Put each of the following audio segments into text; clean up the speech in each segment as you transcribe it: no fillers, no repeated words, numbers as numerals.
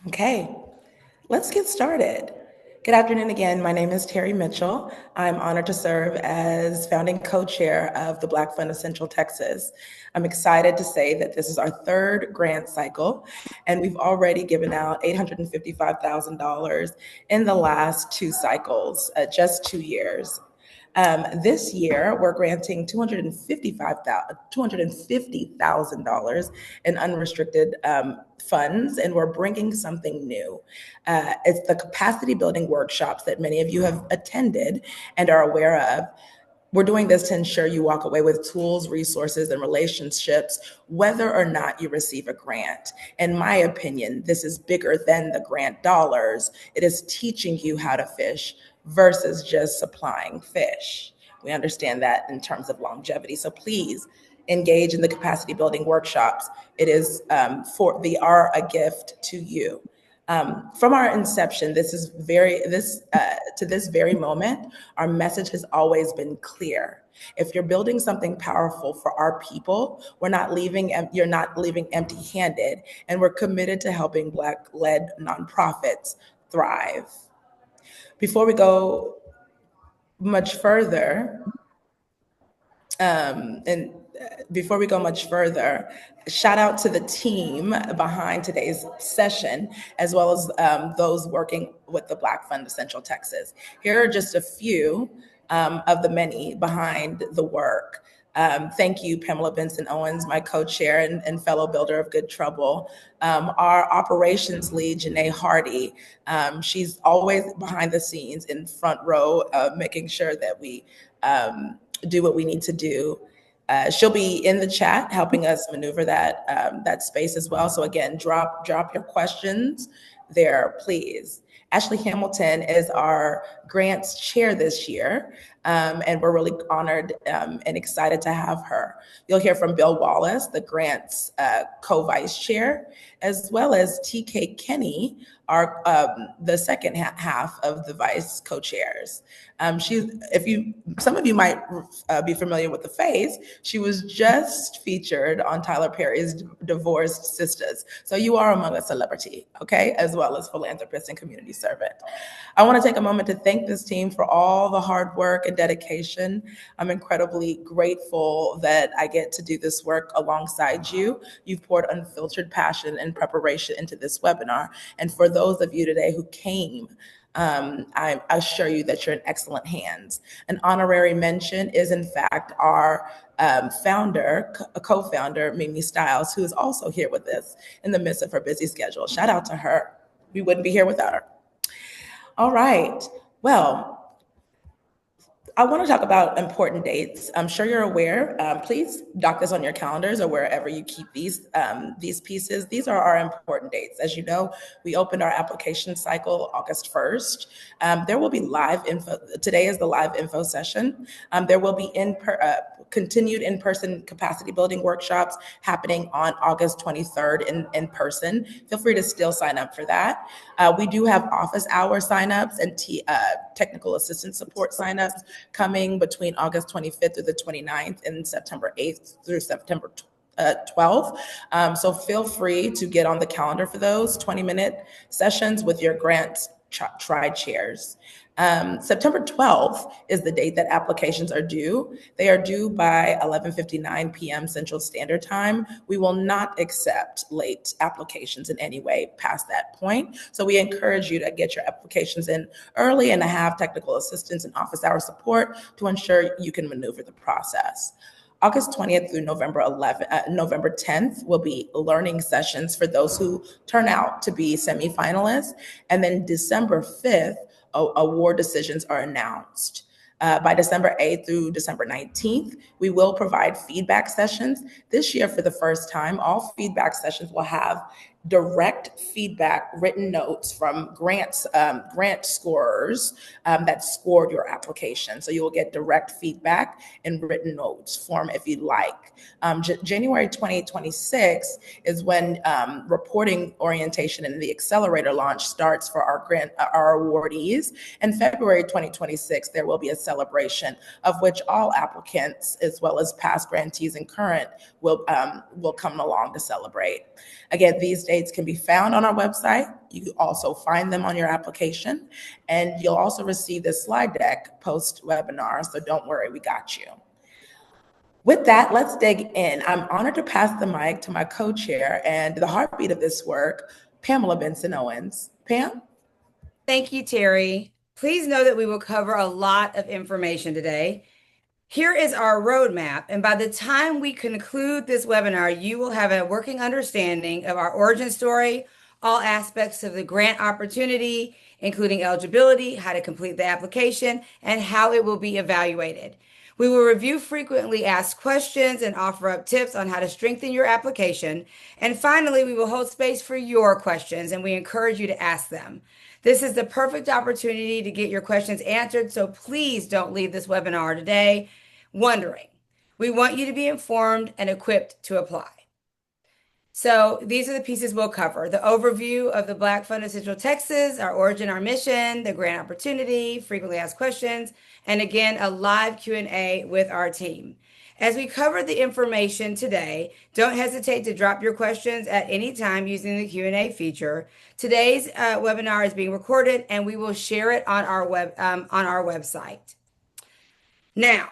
Okay, let's get started. Good afternoon again. My name is Terry Mitchell. I'm honored to serve as founding co-chair of the Black Fund of Central Texas. I'm excited to say that this is our third grant cycle, and we've already given out $855,000 in the last two cycles, just 2 years. This year, we're granting $250,000 in unrestricted funds, and we're bringing something new. It's the capacity building workshops that many of you have attended and are aware of. We're doing this to ensure you walk away with tools, resources, and relationships, whether or not you receive a grant. In my opinion, this is bigger than the grant dollars. It is teaching you how to fish versus just supplying fish. We understand that in terms of longevity. So please engage in the capacity building workshops. It is they are a gift to you. From our inception, to this very moment, our message has always been clear. If you're building something powerful for our people, you're not leaving empty-handed, and we're committed to helping Black-led nonprofits thrive. Before we go much further, and before we go much further, shout out to the team behind today's session, as well as those working with the Black Fund of Central Texas. Here are just a few of the many behind the work. Thank you, Pamela Benson Owens, my co-chair and fellow builder of Good Trouble. Our operations lead, Janae Hardy, she's always behind the scenes in front row, making sure that we do what we need to do. She'll be in the chat helping us maneuver that space as well. So again, drop your questions there, please. Ashley Hamilton is our grants chair this year, and we're really honored and excited to have her. You'll hear from Bill Wallace, the grants co-vice chair, as well as TK Kenny, our the second half of the vice co-chairs. Some of you might be familiar with the face. She was just featured on Tyler Perry's Divorced Sisters. So you are among a celebrity, okay, as well as philanthropist and community servant. I want to take a moment to thank this team for all the hard work and dedication. I'm incredibly grateful that I get to do this work alongside you. You've poured unfiltered passion and preparation into this webinar. And for those of you today who came, I assure you that you're in excellent hands. An honorary mention is, in fact, our co-founder, Mimi Stiles, who is also here with us in the midst of her busy schedule. Shout out to her. We wouldn't be here without her. All right. Well, I want to talk about important dates. I'm sure you're aware. Please dock this on your calendars or wherever you keep these pieces. These are our important dates. As you know, we opened our application cycle August 1st. There will be live info. Today is the live info session. There will be continued in-person capacity building workshops happening on August 23rd in person. Feel free to still sign up for that. We do have office hour signups and technical assistance support signups coming between August 25th through the 29th and September 8th through September 12th. So feel free to get on the calendar for those 20-minute sessions with your grants tri-chairs. September 12th is the date that applications are due. They are due by 11:59 p.m. Central Standard Time. We will not accept late applications in any way past that point. So we encourage you to get your applications in early and to have technical assistance and office hour support to ensure you can maneuver the process. August 20th through November 10th will be learning sessions for those who turn out to be semifinalists. And then December 5th, award decisions are announced. By December 8th through December 19th, we will provide feedback sessions. This year, for the first time, all feedback sessions will have direct feedback, written notes from grant scorers that scored your application. So you will get direct feedback in written notes form if you'd like. January 2026 is when reporting orientation and the accelerator launch starts for our awardees. And February 2026, there will be a celebration of which all applicants, as well as past grantees and current, will come along to celebrate. Again, these dates can be found on our website. You can also find them on your application, and you'll also receive this slide deck post webinar. So don't worry, we got you. With that, let's dig in. I'm honored to pass the mic to my co-chair and the heartbeat of this work, Pamela Benson Owens. Pam? Thank you, Terry. Please know that we will cover a lot of information today. Here is our roadmap, and by the time we conclude this webinar, you will have a working understanding of our origin story, all aspects of the grant opportunity, including eligibility, how to complete the application, and how it will be evaluated. We will review frequently asked questions and offer up tips on how to strengthen your application. And finally, we will hold space for your questions, and we encourage you to ask them. This is the perfect opportunity to get your questions answered, so please don't leave this webinar today wondering. We want you to be informed and equipped to apply. So these are the pieces we'll cover: the overview of the Black Fund of Central Texas, our origin, our mission, the grant opportunity, frequently asked questions, and again, a live Q&A with our team. As we cover the information today, don't hesitate to drop your questions at any time using the Q&A feature. Today's webinar is being recorded, and we will share it on our website. Now,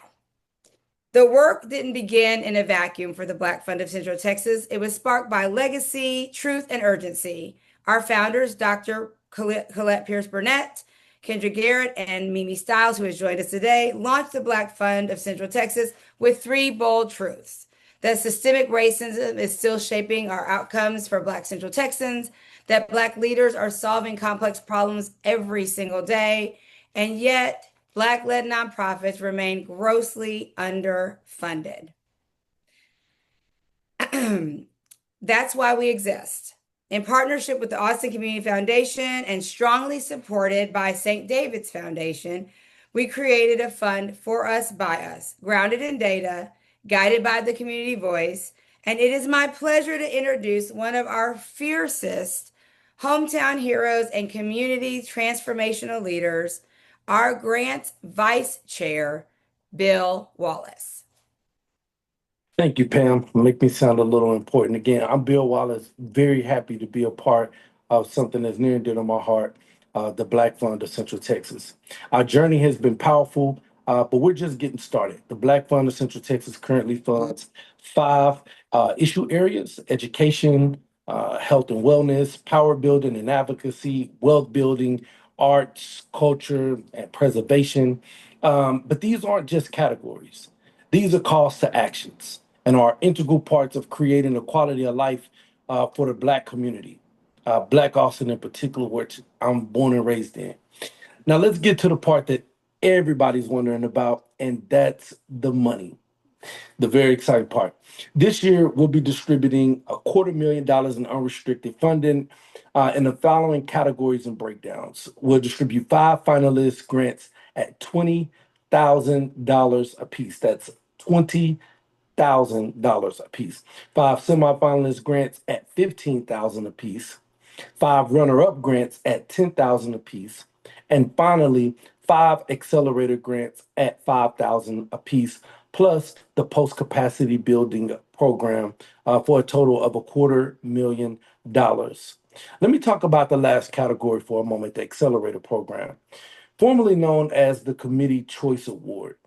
the work didn't begin in a vacuum for the Black Fund of Central Texas. It was sparked by legacy, truth, and urgency. Our founders, Dr. Colette Pierce Burnett, Kendra Garrett, and Mimi Stiles, who has joined us today, launched the Black Fund of Central Texas with three bold truths: that systemic racism is still shaping our outcomes for Black Central Texans, that Black leaders are solving complex problems every single day, and yet Black-led nonprofits remain grossly underfunded. That's why we exist. In partnership with the Austin Community Foundation and strongly supported by St. David's Foundation, we created a fund for us, by us, grounded in data, guided by the community voice, and it is my pleasure to introduce one of our fiercest hometown heroes and community transformational leaders, our grants vice chair, Bill Wallace. Thank you, Pam. Make me sound a little important again. I'm Bill Wallace, very happy to be a part of something that's near and dear to my heart, the Black Fund of Central Texas. Our journey has been powerful, but we're just getting started. The Black Fund of Central Texas currently funds five issue areas: education, health and wellness, power building and advocacy, wealth building, arts, culture, and preservation. But these aren't just categories. These are calls to actions and are integral parts of creating a quality of life for the Black community, Black Austin in particular, which I'm born and raised in. Now, let's get to the part that everybody's wondering about, and that's the money, the very exciting part. This year, we'll be distributing $250,000 in unrestricted funding in the following categories and breakdowns. We'll distribute five finalist grants at $20,000 apiece. That's $20,000 apiece. Five semifinalist grants at $15,000 apiece. Five runner-up grants at $10,000 apiece. And finally, five accelerator grants at $5,000 apiece, plus the post-capacity building program for a total of $250,000. Let me talk about the last category for a moment, the accelerator program, formerly known as the Committee Choice Award.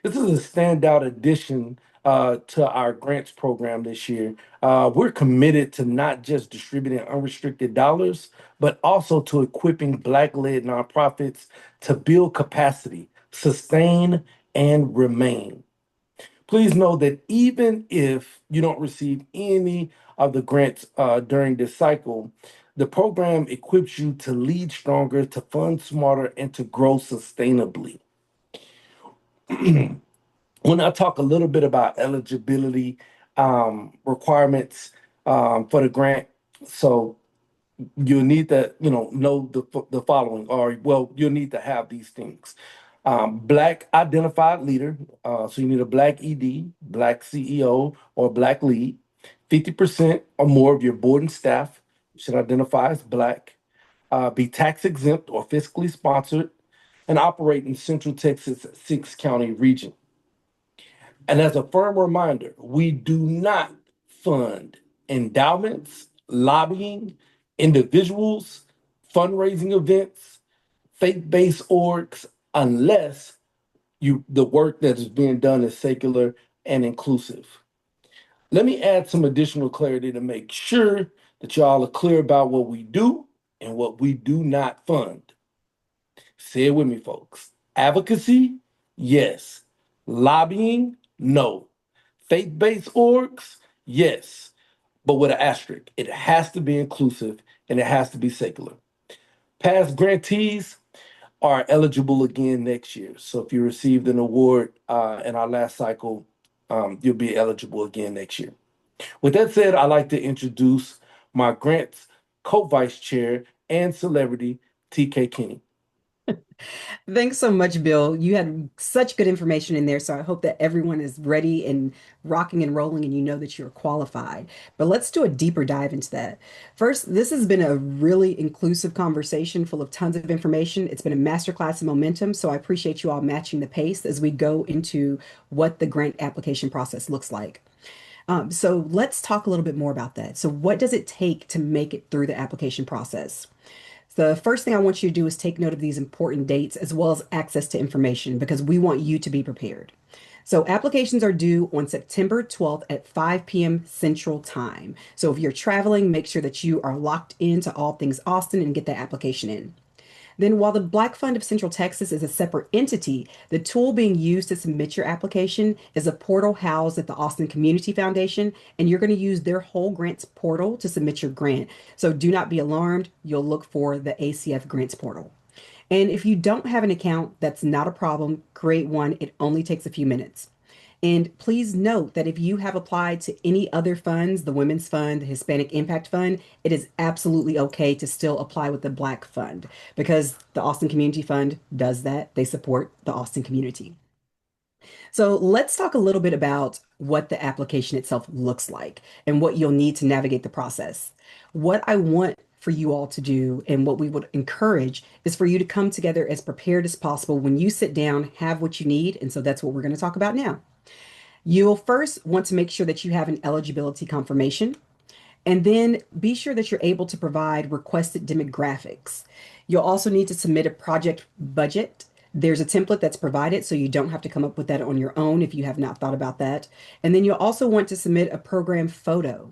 This is a standout addition to our grants program this year. We're committed to not just distributing unrestricted dollars, but also to equipping Black-led nonprofits to build capacity, sustain, and remain. Please know that even if you don't receive any of the grants during this cycle, the program equips you to lead stronger, to fund smarter, and to grow sustainably. When I talk a little bit about eligibility requirements for the grant, so you'll need to, know the following, or well, you'll need to have these things. Black identified leader, so you need a Black ED, Black CEO, or Black lead. 50% or more of your board and staff should identify as Black. Be tax exempt or fiscally sponsored, and operate in Central Texas 6-county region. And as a firm reminder, we do not fund endowments, lobbying, individuals, fundraising events, faith-based orgs, unless the work that is being done is secular and inclusive. Let me add some additional clarity to make sure that y'all are clear about what we do and what we do not fund. Say it with me, folks. Advocacy, yes. Lobbying, no. Faith-based orgs, yes. But with an asterisk, it has to be inclusive and it has to be secular. Past grantees are eligible again next year. So if you received an award in our last cycle, you'll be eligible again next year. With that said, I'd like to introduce my grants co-vice chair and celebrity, TK Kenny. Thanks so much, Bill. You had such good information in there, so I hope that everyone is ready and rocking and rolling and you know that you're qualified. But let's do a deeper dive into that. First, this has been a really inclusive conversation full of tons of information. It's been a masterclass in momentum, so I appreciate you all matching the pace as we go into what the grant application process looks like. So let's talk a little bit more about that. So what does it take to make it through the application process? The first thing I want you to do is take note of these important dates as well as access to information because we want you to be prepared. So applications are due on September 12th at 5 p.m. Central Time. So if you're traveling, make sure that you are locked into all things Austin and get that application in. Then, while the Black Fund of Central Texas is a separate entity, the tool being used to submit your application is a portal housed at the Austin Community Foundation, and you're going to use their whole grants portal to submit your grant. So do not be alarmed. You'll look for the ACF grants portal. And if you don't have an account, that's not a problem. Create one. It only takes a few minutes. And please note that if you have applied to any other funds, the Women's Fund, the Hispanic Impact Fund, it is absolutely okay to still apply with the Black Fund because the Austin Community Fund does that. They support the Austin community. So let's talk a little bit about what the application itself looks like and what you'll need to navigate the process. What I want for you all to do and what we would encourage is for you to come together as prepared as possible when you sit down, have what you need. And so that's what we're going to talk about now. You'll first want to make sure that you have an eligibility confirmation, and then be sure that you're able to provide requested demographics. You'll also need to submit a project budget. There's a template that's provided, so you don't have to come up with that on your own if you have not thought about that. And then you'll also want to submit a program photo.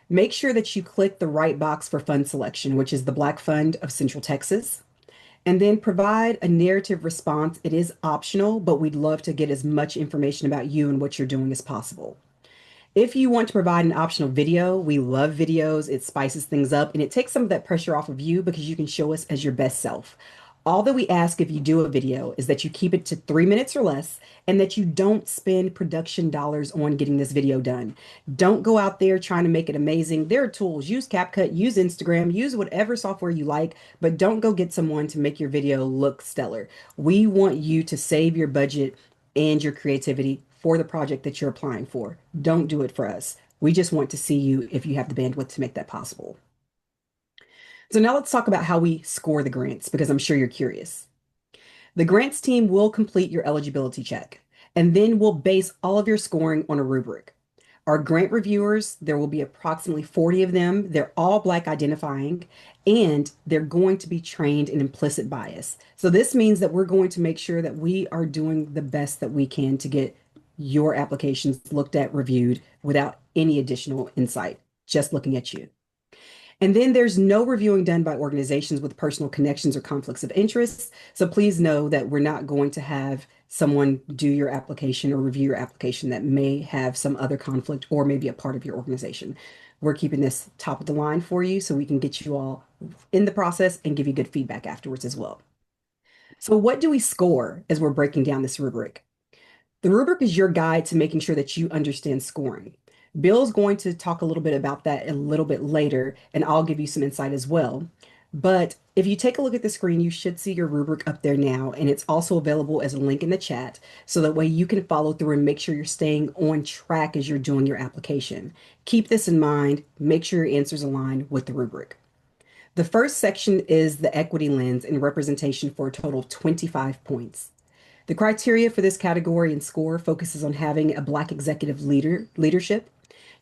Make sure that you click the right box for fund selection, which is the Black Fund of Central Texas. And then provide a narrative response. It is optional, but we'd love to get as much information about you and what you're doing as possible. If you want to provide an optional video, we love videos. It spices things up and it takes some of that pressure off of you because you can show us as your best self. All that we ask if you do a video is that you keep it to 3 minutes or less and that you don't spend production dollars on getting this video done. Don't go out there trying to make it amazing. There are tools. Use CapCut, use Instagram, use whatever software you like, but don't go get someone to make your video look stellar. We want you to save your budget and your creativity for the project that you're applying for. Don't do it for us. We just want to see you if you have the bandwidth to make that possible. So now let's talk about how we score the grants because I'm sure you're curious. The grants team will complete your eligibility check and then we'll base all of your scoring on a rubric. Our grant reviewers, there will be approximately 40 of them. They're all Black identifying and they're going to be trained in implicit bias. So this means that we're going to make sure that we are doing the best that we can to get your applications looked at, reviewed without any additional insight, just looking at you. And then there's no reviewing done by organizations with personal connections or conflicts of interest. So please know that we're not going to have someone do your application or review your application that may have some other conflict or maybe a part of your organization. We're keeping this top of the line for you so we can get you all in the process and give you good feedback afterwards as well. So what do we score as we're breaking down this rubric? The rubric is your guide to making sure that you understand scoring. Bill's going to talk a little bit about that a little bit later, and I'll give you some insight as well. But if you take a look at the screen, you should see your rubric up there now, and it's also available as a link in the chat, so that way you can follow through and make sure you're staying on track as you're doing your application. Keep this in mind, make sure your answers align with the rubric. The first section is the equity lens and representation for a total of 25 points. The criteria for this category and score focuses on having a Black executive leadership.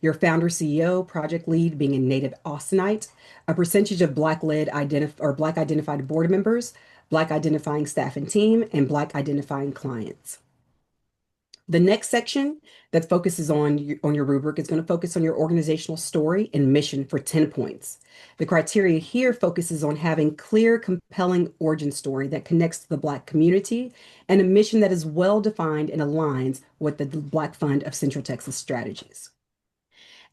your founder, CEO, project lead being a native Austinite, a percentage of Black identified board members, Black identifying staff and team, and Black identifying clients. The next section that focuses on your rubric is going to focus on your organizational story and mission for 10 points. The criteria here focuses on having clear, compelling origin story that connects to the Black community and a mission that is well defined and aligns with the Black Fund of Central Texas strategies.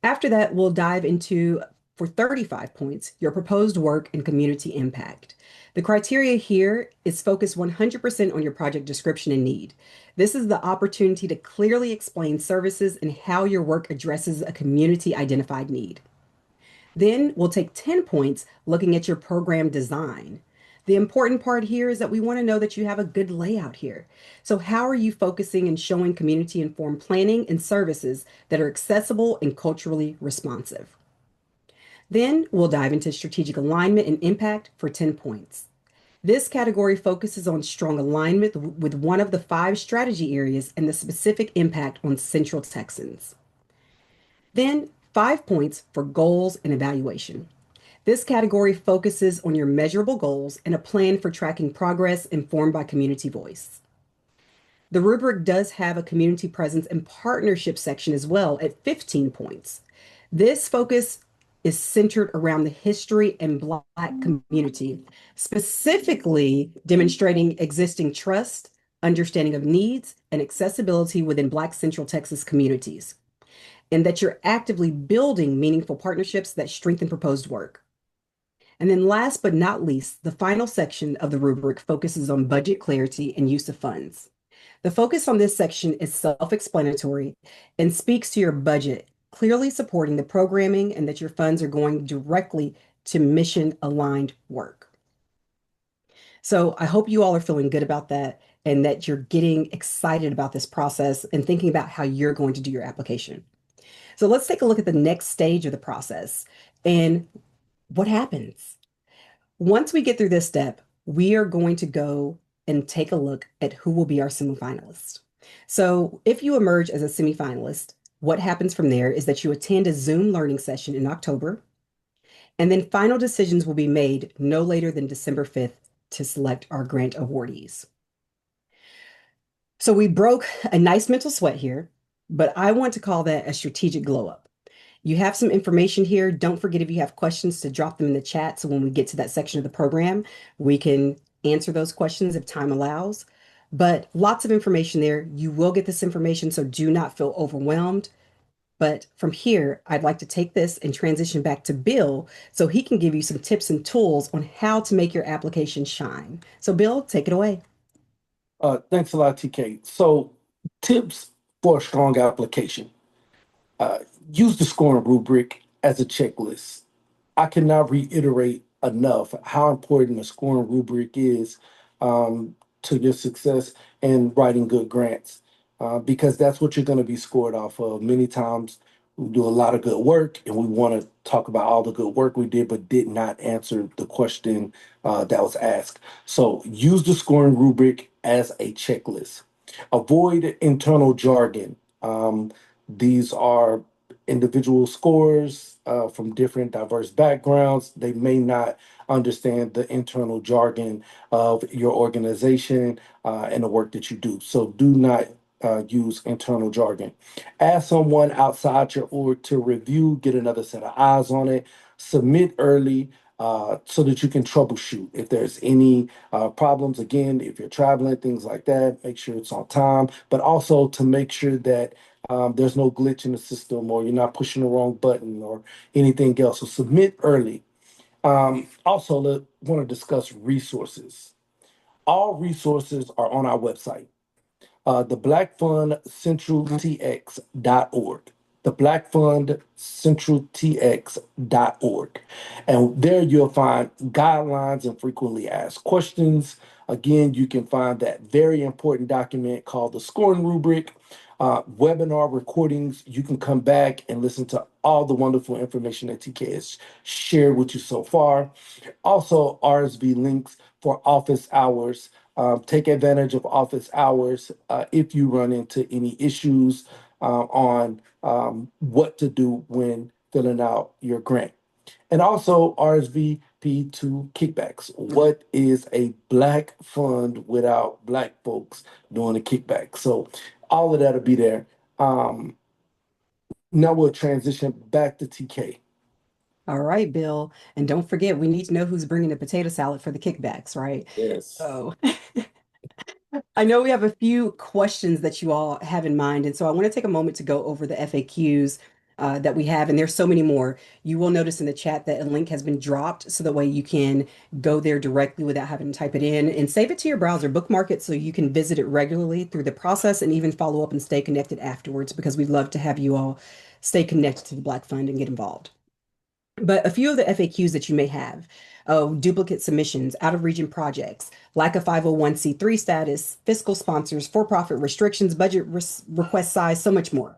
After that, we'll dive into, for 35 points, your proposed work and community impact. The criteria here is focused 100% on your project description and need. This is the opportunity to clearly explain services and how your work addresses a community identified need. Then we'll take 10 points looking at your program design. The important part here is that we want to know that you have a good layout here. So how are you focusing and showing community-informed planning and services that are accessible and culturally responsive? Then we'll dive into strategic alignment and impact for 10 points. This category focuses on strong alignment with one of the 5 strategy areas and the specific impact on Central Texans. Then 5 points for goals and evaluation. This category focuses on your measurable goals and a plan for tracking progress informed by community voice. The rubric does have a community presence and partnership section as well at 15 points. This focus is centered around the history and Black community, specifically demonstrating existing trust, understanding of needs, and accessibility within Black Central Texas communities, and that you're actively building meaningful partnerships that strengthen proposed work. And then last but not least, the final section of the rubric focuses on budget clarity and use of funds. The focus on this section is self-explanatory and speaks to your budget, clearly supporting the programming and that your funds are going directly to mission-aligned work. So I hope you all are feeling good about that and that you're getting excited about this process and thinking about how you're going to do your application. So let's take a look at the next stage of the process and what happens. Once we get through this step, we are going to go and take a look at who will be our semifinalists. So if you emerge as a semifinalist, what happens from there is that you attend a Zoom learning session in October, and then final decisions will be made no later than December 5th to select our grant awardees. So we broke a nice mental sweat here, but I want to call that a strategic glow up. You have some information here. Don't forget, if you have questions, to drop them in the chat. So when we get to that section of the program, we can answer those questions if time allows. But lots of information there. You will get this information, so do not feel overwhelmed. But from here, I'd like to take this and transition back to Bill so he can give you some tips and tools on how to make your application shine. So Bill, take it away. Thanks a lot, TK. So tips for a strong application. Use the scoring rubric as a checklist. I cannot reiterate enough how important the scoring rubric is to your success in writing good grants, because that's what you're going to be scored off of. Many times we do a lot of good work and we want to talk about all the good work we did, but did not answer the question that was asked. So use the scoring rubric as a checklist. Avoid internal jargon. These are individual scorers from different diverse backgrounds. They may not understand the internal jargon of your organization and the work that you do. So do not use internal jargon. Ask someone outside your org to review, get another set of eyes on it, submit early so that you can troubleshoot. If there's any problems, again, if you're traveling, things like that, make sure it's on time, but also to make sure that there's no glitch in the system or you're not pushing the wrong button or anything else. So submit early. Also, want to discuss resources. All resources are on our website, the Black Fund CentralTX.org. The Black Fund CentralTX.org. And there you'll find guidelines and frequently asked questions. Again, you can find that very important document called the scoring rubric, webinar recordings. You can come back and listen to all the wonderful information that TK has shared with you so far. Also, RSV links for office hours. Take advantage of office hours if you run into any issues on what to do when filling out your grant. And also RSVP to kickbacks. What is a black fund without black folks doing a kickback? So all of that'll be there. Um, Now we'll transition back to TK. All right, Bill. And don't forget, we need to know who's bringing the potato salad for the kickbacks, right? Yes. So I know we have a few questions that you all have in mind, and so I want to take a moment to go over the FAQs that we have, and there's so many more. You will notice in the chat that a link has been dropped, so that way you can go there directly without having to type it in and save it to your browser, bookmark it so you can visit it regularly through the process and even follow up and stay connected afterwards because we'd love to have you all stay connected to the Black Fund and get involved. But a few of the FAQs that you may have, duplicate submissions, out of region projects, lack of 501(c)(3) status, fiscal sponsors, for profit restrictions, budget request size, so much more.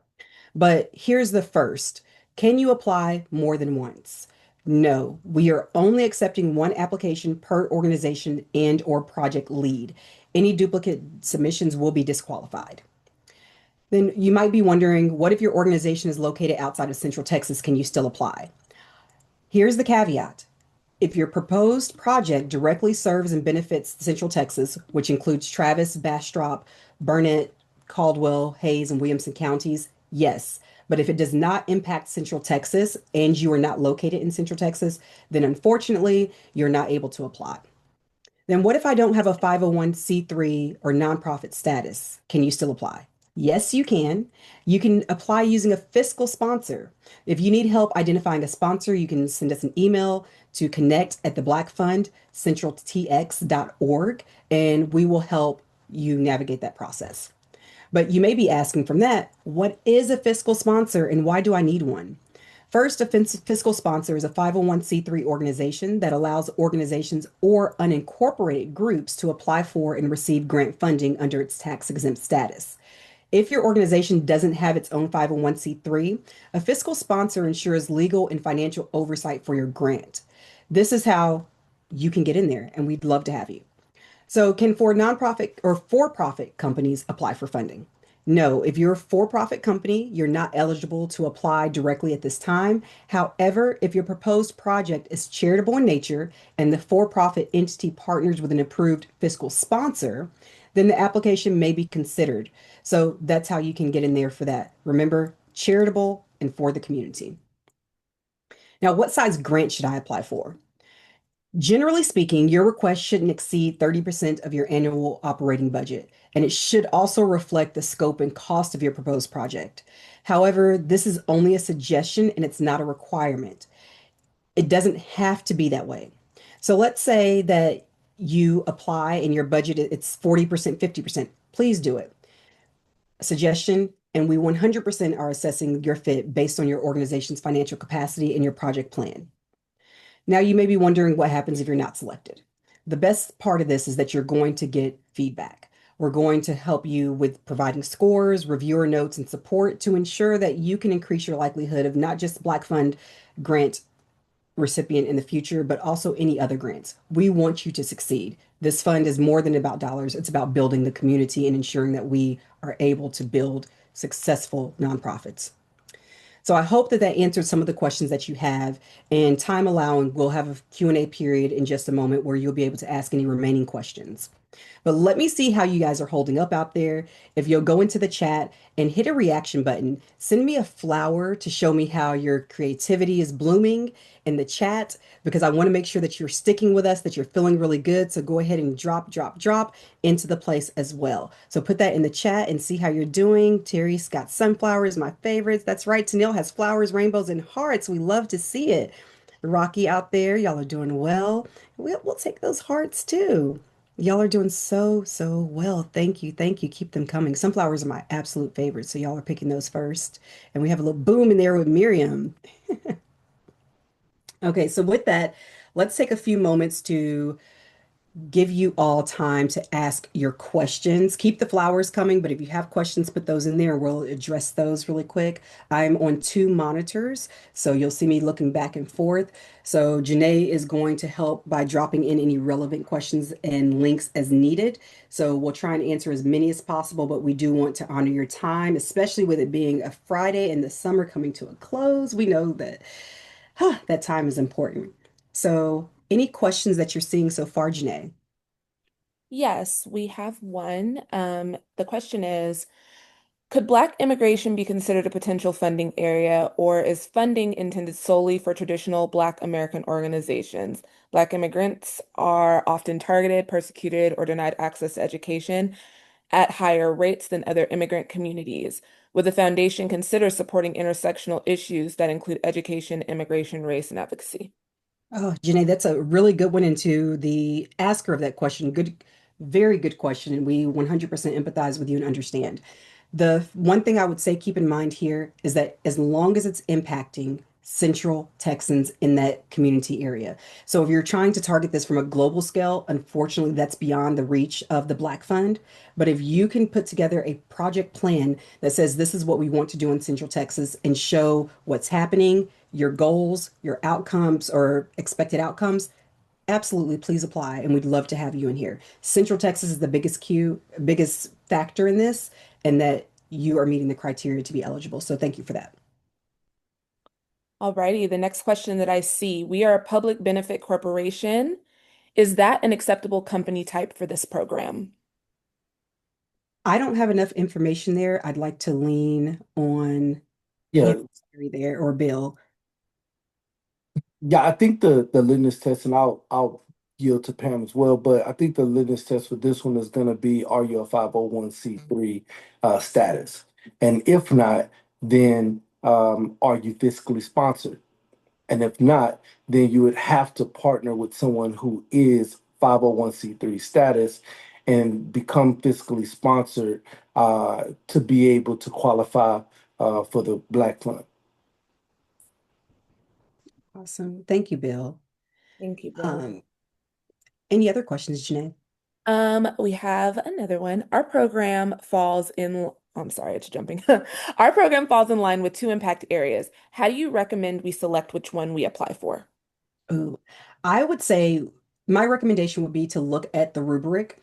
But here's the first. Can you apply more than once? No, we are only accepting one application per organization and or project lead. Any duplicate submissions will be disqualified. Then you might be wondering, what if your organization is located outside of Central Texas? Can you still apply? Here's the caveat. If your proposed project directly serves and benefits Central Texas, which includes Travis, Bastrop, Burnett, Caldwell, Hayes, and Williamson counties, yes. But if it does not impact Central Texas and you are not located in Central Texas, then unfortunately, you're not able to apply. Then what if I don't have a 501(c)(3) or nonprofit status? Can you still apply? Yes, you can. You can apply using a fiscal sponsor. If you need help identifying a sponsor, you can send us an email to connect at the Black Fund, centraltx.org, and we will help you navigate that process. But you may be asking from that, what is a fiscal sponsor and why do I need one? First, a fiscal sponsor is a 501(c)(3) organization that allows organizations or unincorporated groups to apply for and receive grant funding under its tax exempt status. If your organization doesn't have its own 501(c)(3), a fiscal sponsor ensures legal and financial oversight for your grant. This is how you can get in there, and we'd love to have you. So, can for nonprofit or for profit companies apply for funding? No, if you're a for profit company, you're not eligible to apply directly at this time. However, if your proposed project is charitable in nature and the for profit entity partners with an approved fiscal sponsor, then the application may be considered. So, that's how you can get in there for that. Remember, charitable and for the community. Now, what size grant should I apply for? Generally speaking, your request shouldn't exceed 30% of your annual operating budget, and it should also reflect the scope and cost of your proposed project. However, this is only a suggestion and it's not a requirement. It doesn't have to be that way. So let's say that you apply and your budget it's 40%, 50%. Please do it. A suggestion, and we 100% are assessing your fit based on your organization's financial capacity and your project plan. Now, you may be wondering what happens if you're not selected. The best part of this is that you're going to get feedback. We're going to help you with providing scores, reviewer notes, and support to ensure that you can increase your likelihood of not just Black Fund grant recipient in the future, but also any other grants. We want you to succeed. This fund is more than about dollars. It's about building the community and ensuring that we are able to build successful nonprofits. So I hope that that answered some of the questions that you have. And time allowing, we'll have a Q&A period in just a moment where you'll be able to ask any remaining questions. But let me see how you guys are holding up out there. If you'll go into the chat and hit a reaction button, send me a flower to show me how your creativity is blooming in the chat because I want to make sure that you're sticking with us, that you're feeling really good. So go ahead and drop into the place as well. So put that in the chat and see how you're doing. Terry's got sunflowers, my favorites. That's right. Tanil has flowers, rainbows, and hearts. We love to see it. Rocky out there, y'all are doing well. We'll take those hearts too. Y'all are doing so, so well. Thank you. Thank you. Keep them coming. Sunflowers are my absolute favorite. So y'all are picking those first. And we have a little boom in there with Miriam. Okay, so with that, let's take a few moments to give you all time to ask your questions. Keep the flowers coming, but if you have questions, put those in there and we'll address those really quick. I'm on two monitors, so you'll see me looking back and forth. So Janae is going to help by dropping in any relevant questions and links as needed. So we'll try and answer as many as possible, but we do want to honor your time, especially with it being a Friday and the summer coming to a close. We know that that time is important. So any questions that you're seeing so far, Janae? Yes, we have one. The question is, could Black immigration be considered a potential funding area, or is funding intended solely for traditional Black American organizations? Black immigrants are often targeted, persecuted, or denied access to education at higher rates than other immigrant communities. Would the foundation consider supporting intersectional issues that include education, immigration, race, and advocacy? Oh, Janae, that's a really good one. Into the asker of that question. Good, very good question. And we 100% empathize with you and understand. The one thing I would say, keep in mind here is that as long as it's impacting Central Texans in that community area. So if you're trying to target this from a global scale, unfortunately, that's beyond the reach of the Black Fund. But if you can put together a project plan that says this is what we want to do in Central Texas and show what's happening, your goals, your outcomes, or expected outcomes, absolutely, please apply, and we'd love to have you in here. Central Texas is the biggest factor in this, and that you are meeting the criteria to be eligible. So thank you for that. Alrighty, the next question that I see, we are a public benefit corporation. Is that an acceptable company type for this program? I don't have enough information there. I'd like to lean on Pam Yeah, there or Bill. yeah, I think the litmus test, and I'll yield to Pam as well, but I think the litmus test for this one is going to be, are you a 501c3 status? And if not, then are you fiscally sponsored? And if not, then you would have to partner with someone who is 501c3 status and become fiscally sponsored to be able to qualify for the Black Fund. Awesome. Thank you, Bill. Thank you, Bill. Um, any other questions, Janae? We have another one. Our program falls in, oh, I'm sorry, it's jumping. Our program falls in line with two impact areas. How do you recommend we select which one we apply for? Ooh, I would say my recommendation would be to look at the rubric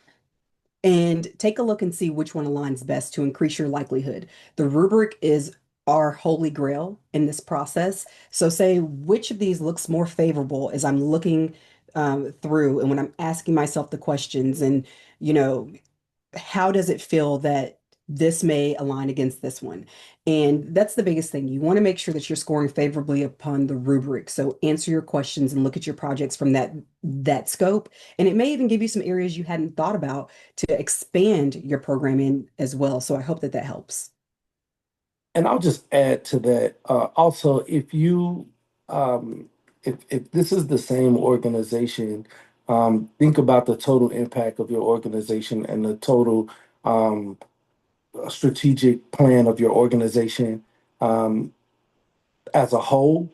and take a look and see which one aligns best to increase your likelihood. The rubric is our holy grail in this process. So say which of these looks more favorable as I'm looking through and when I'm asking myself the questions and, you know, how does it feel that this may align against this one? And that's the biggest thing. You want to make sure that you're scoring favorably upon the rubric. So answer your questions and look at your projects from that scope. And it may even give you some areas you hadn't thought about to expand your program in as well. So I hope that that helps. And I'll just add to that. Also, um, if this is the same organization, think about the total impact of your organization and the total um, strategic plan of your organization. Um, as a whole,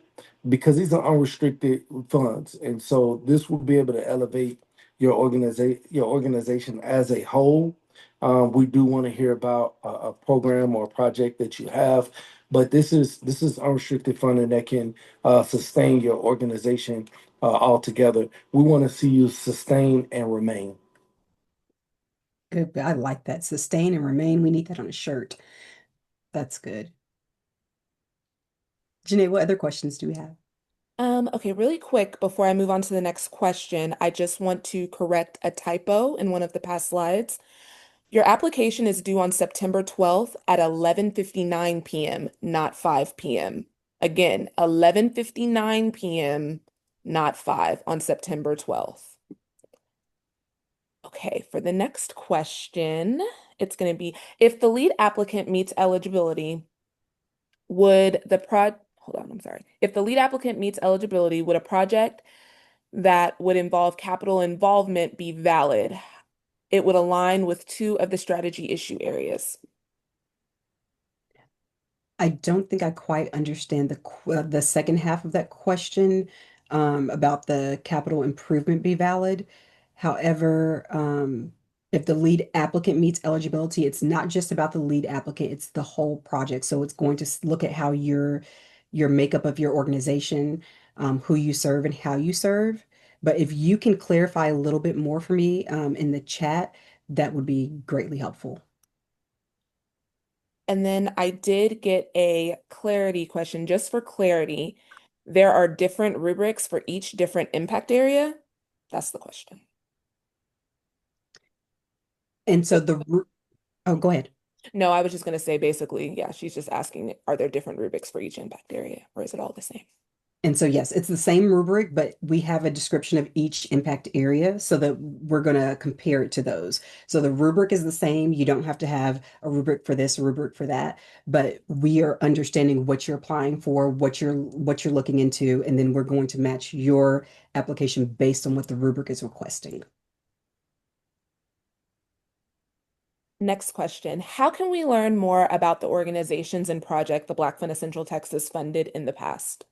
because these are unrestricted funds, and so this will be able to elevate your organization as a whole. We do want to hear about a program or a project that you have, but this is unrestricted funding that can sustain your organization altogether. We want to see you sustain and remain. Good. I like that. Sustain and remain. We need that on a shirt. That's good. Janae, what other questions do we have? Okay, really quick before I move on to the next question, I just want to correct a typo in one of the past slides. Your application is due on September 12th at 11:59 p.m., not 5 p.m. Again, 11:59 p.m., not 5 on September 12th. Okay, for the next question, it's going to be if the lead applicant meets eligibility, hold on, I'm sorry. If the lead applicant meets eligibility, would a project that would involve capital involvement be valid? It would align with two of the strategy issue areas. I don't think I quite understand the second half of that question about the capital improvement be valid. However, if the lead applicant meets eligibility, it's not just about the lead applicant, it's the whole project. So it's going to look at how your makeup of your organization, who you serve and how you serve. But if you can clarify a little bit more for me, in the chat, that would be greatly helpful. And then I did get a clarity question, just for clarity. There are different rubrics for each different impact area? That's the question. And so oh, go ahead. No, I was just going to say basically, yeah, she's just asking, are there different rubrics for each impact area, or is it all the same? And so, yes, it's the same rubric, but we have a description of each impact area so that we're going to compare it to those. So the rubric is the same. You don't have to have a rubric for this, a rubric for that, but we are understanding what you're applying for, what you're looking into, and then we're going to match your application based on what the rubric is requesting. Next question. How can we learn more about the organizations and project the Black Fund of Central Texas funded in the past?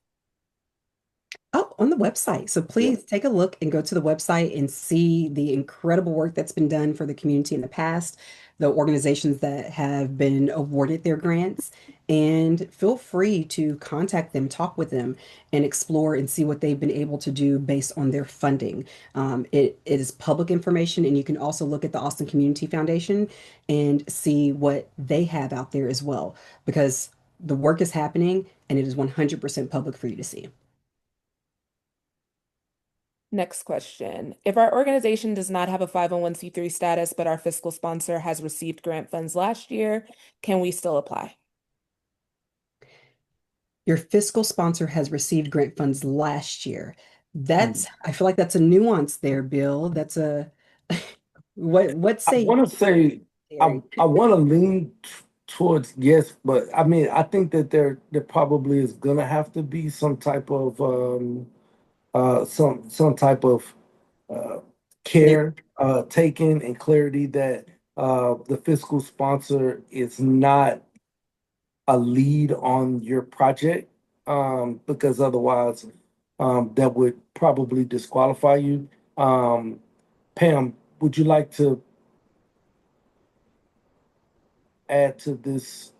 Oh, on the website. So Yeah. please take a look and go to the website and see the incredible work that's been done for the community in the past, the organizations that have been awarded their grants, and feel free to contact them, talk with them, and explore and see what they've been able to do based on their funding. It is public information, and you can also look at the Austin Community Foundation and see what they have out there as well, because the work is happening and it is 100% public for you to see. Next question. If our organization does not have a 501(c)(3) status, but our fiscal sponsor has received grant funds last year, can we still apply? Your fiscal sponsor has received grant funds last year. Mm. I feel like that's a nuance there, Bill. That's a, what I say you, want to say Terry? I want to lean towards yes, but I mean I think that there probably is gonna have to be some type of some type of uh, Clear. care taken and clarity that the fiscal sponsor is not a lead on your project, because otherwise that would probably disqualify you. Um, Pam, would you like to add to this?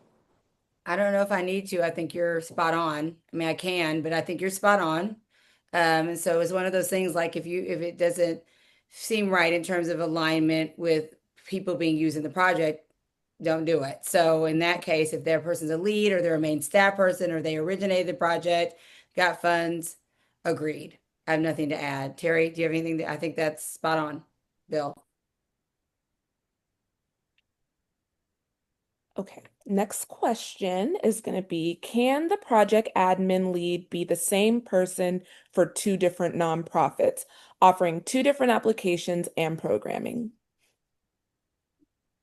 I don't know if I need to. I think you're spot on. I mean, I can, but I think you're spot on. And so it's one of those things like if it doesn't seem right in terms of alignment with people being used in the project, don't do it. So in that case, if their person's a lead or they're a main staff person or they originated the project, got funds, agreed. I have nothing to add. Terry, do you have anything I think that's spot on, Bill? Okay, next question is going to be, can the project admin lead be the same person for two different nonprofits, offering two different applications and programming?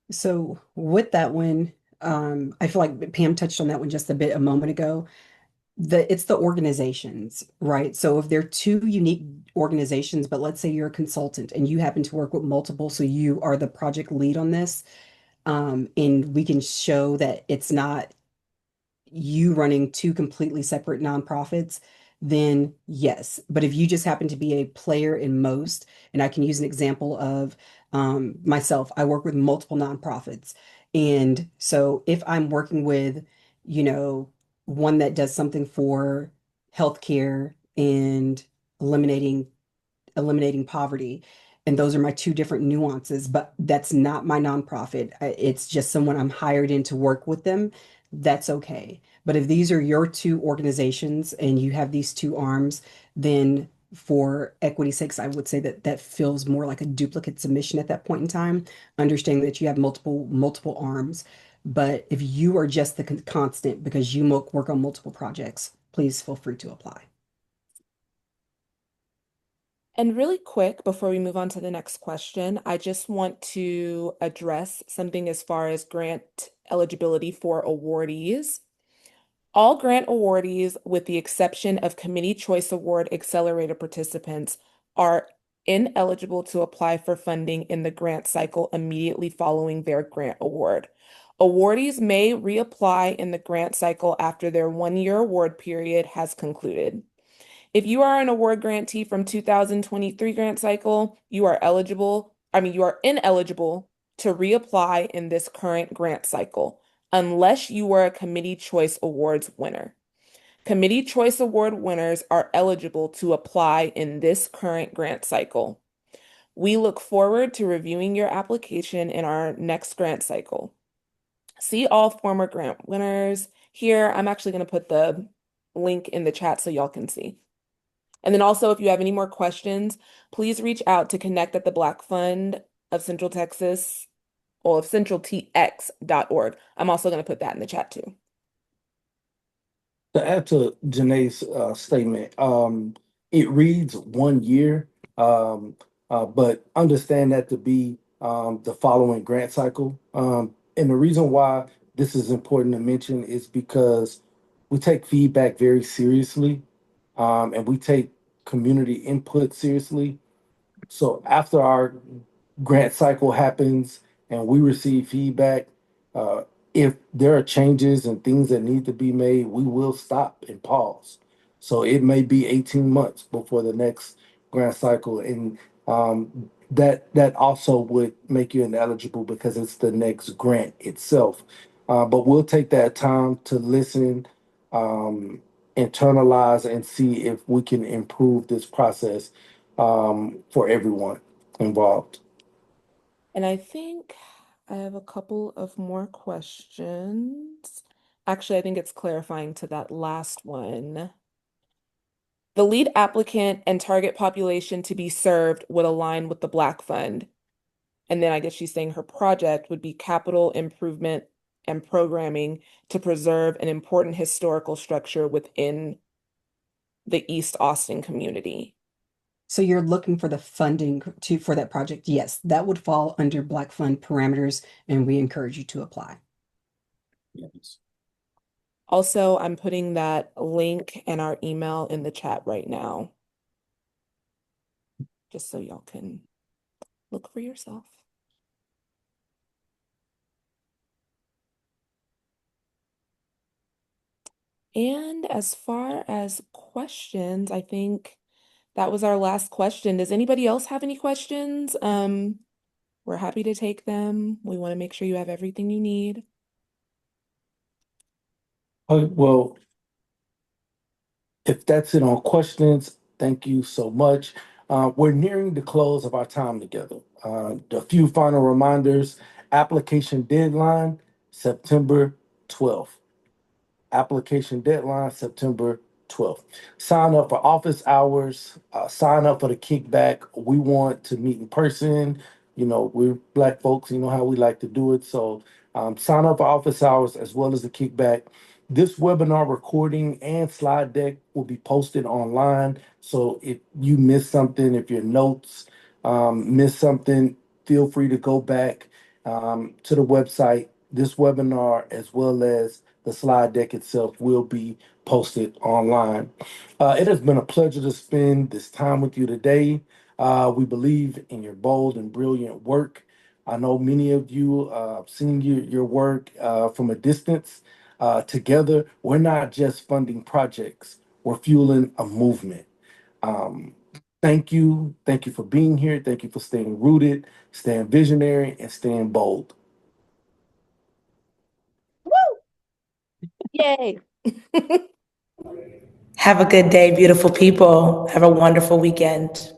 So with that one, I feel like Pam touched on that one just a bit a moment ago. It's the organizations, right? So if they're two unique organizations, but let's say you're a consultant and you happen to work with multiple, so you are the project lead on this, and we can show that it's not you running two completely separate nonprofits, then yes. But if you just happen to be a player in most, and I can use an example of myself, I work with multiple nonprofits. And so if I'm working with, you know, one that does something for healthcare and eliminating eliminating poverty. And those are my two different nuances, but that's not my nonprofit. It's just someone I'm hired in to work with them. That's okay. But if these are your two organizations and you have these two arms, then for equity's sakes, I would say that that feels more like a duplicate submission at that point in time, understanding that you have multiple arms. But if you are just the constant because you work on multiple projects, please feel free to apply. And really quick, before we move on to the next question, I just want to address something as far as grant eligibility for awardees. All grant awardees, with the exception of Committee Choice Award Accelerator participants, are ineligible to apply for funding in the grant cycle immediately following their grant award. Awardees may reapply in the grant cycle after their one-year award period has concluded. If you are an award grantee from 2023 grant cycle, you are ineligible to reapply in this current grant cycle unless you were a Committee Choice Awards winner. Committee Choice Award winners are eligible to apply in this current grant cycle. We look forward to reviewing your application in our next grant cycle. See all former grant winners here. I'm actually going to put the link in the chat so y'all can see. And then also, if you have any more questions, please reach out to connect at the Black Fund of Central Texas or of centraltx.org. I'm also going to put that in the chat too. To add to Janae's statement, it reads 1 year, but understand that to be the following grant cycle. And the reason why this is important to mention is because we take feedback very seriously, and we take community input seriously. So after our grant cycle happens and we receive feedback, uh, if there are changes and things that need to be made, we will stop and pause. So it may be 18 months before the next grant cycle, and that also would make you ineligible because it's the next grant itself. But we'll take that time to listen, um, internalize, and see if we can improve this process for everyone involved. And I think I have a couple of more questions. Actually, I think it's clarifying to that last one. The lead applicant and target population to be served would align with the Black Fund. And then I guess she's saying her project would be capital improvement and programming to preserve an important historical structure within the East Austin community. So you're looking for the funding for that project. Yes, that would fall under Black Fund parameters, and we encourage you to apply. Yes. Also, I'm putting that link and our email in the chat right now, just so y'all can look for yourself. And as far as questions, I think that was our last question. Does anybody else have any questions? We're happy to take them. We want to make sure you have everything you need. Well, if that's it on questions, thank you so much. We're nearing the close of our time together. A few final reminders: application deadline, September 12th. Application deadline, September 12th. Sign up for office hours, sign up for the kickback. We want to meet in person. You know, we're Black folks, you know how we like to do it. So sign up for office hours as well as the kickback. This webinar recording and slide deck will be posted online. So if you miss something, if your notes miss something, feel free to go back to the website. This webinar, as well as the slide deck itself, will be posted online. It has been a pleasure to spend this time with you today. We believe in your bold and brilliant work. I know many of you have seen your work from a distance. Together, we're not just funding projects, we're fueling a movement. Um, Thank you. Thank you for being here. Thank you for staying rooted, staying visionary, and staying bold. Yay! Have a good day, beautiful people. Have a wonderful weekend.